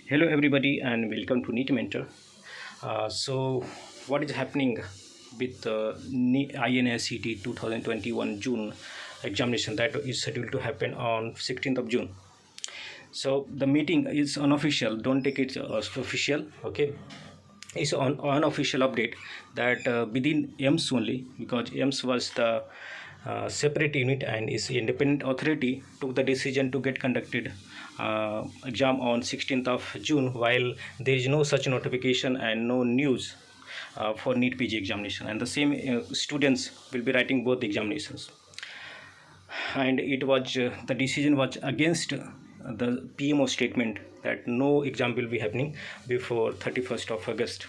Hello, everybody, and welcome to NEET Mentor. What is happening with INSCT 2021 June examination that is scheduled to happen on 16th of June? So, the meeting is unofficial, don't take it as official, okay? It's on unofficial update that within EMS only, because EMS was the separate unit and is independent authority, took the decision to get conducted exam on 16th of June, while there is no such notification and no news for NEET PG examination, and the same students will be writing both examinations. And it was the decision was against the PMO statement that no exam will be happening before 31st of August.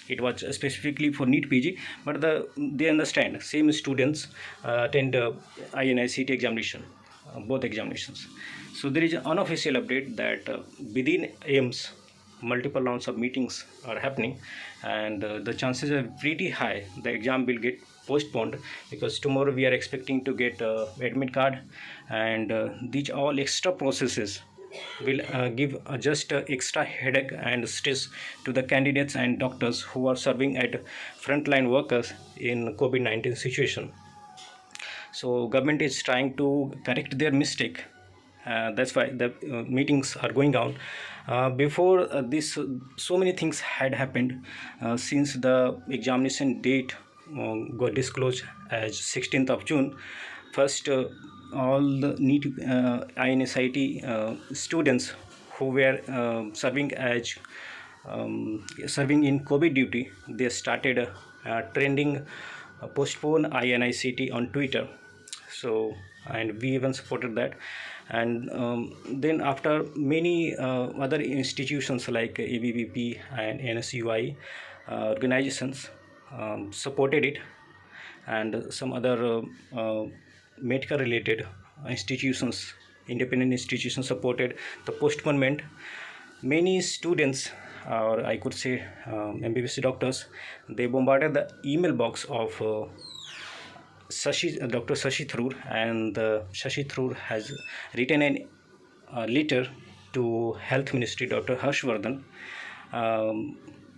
It was specifically for NEET PG, but they understand same students attend INICT examination, both examinations. So there is an unofficial update that within AIMS multiple rounds of meetings are happening, and the chances are pretty high the exam will get postponed, because tomorrow we are expecting to get admit card, and these all extra processes will give just extra headache and stress to the candidates and doctors who are serving at frontline workers in COVID-19 situation. So government is trying to correct their mistake. That's why the meetings are going on. Before this, so many things had happened since the examination date got disclosed as 16th of June. First, all the NEET INSIT students who were serving in COVID duty, they started trending postpone INICT on Twitter. So, and we even supported that. And then after many other institutions like ABVP and NSUI organizations supported it, and some other medical related institutions, independent institutions supported the postponement. Many students, or I could say MBBS doctors, they bombarded the email box of Dr. Shashi Tharoor, and Shashi Tharoor has written a letter to Health Ministry, Dr. Harshvardhan,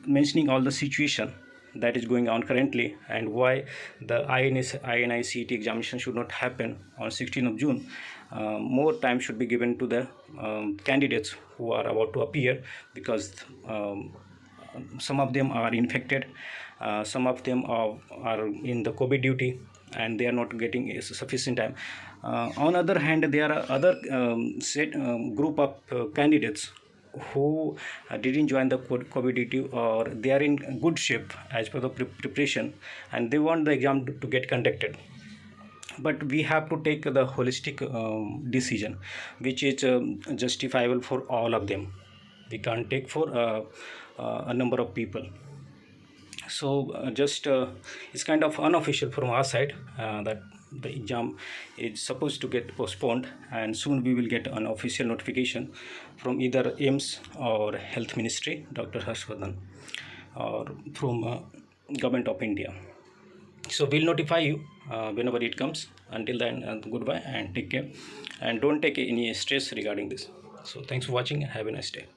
mentioning all the situation that is going on currently and why the INICT examination should not happen on 16th of June. More time should be given to the candidates who are about to appear, because some of them are infected, some of them are in the COVID duty, and they are not getting sufficient time. On other hand, there are other group of candidates who didn't join the COVID duty, or they are in good shape as per the preparation, and they want the exam to get conducted. But we have to take the holistic decision, which is justifiable for all of them. We can't take for a number of people. So just it's kind of unofficial from our side that the exam is supposed to get postponed, and soon we will get an official notification from either AIMS or Health Ministry, Dr. Harshvardhan, or from Government of India. So we'll notify you whenever it comes. Until then, goodbye and take care, and don't take any stress regarding this. So thanks for watching and have a nice day.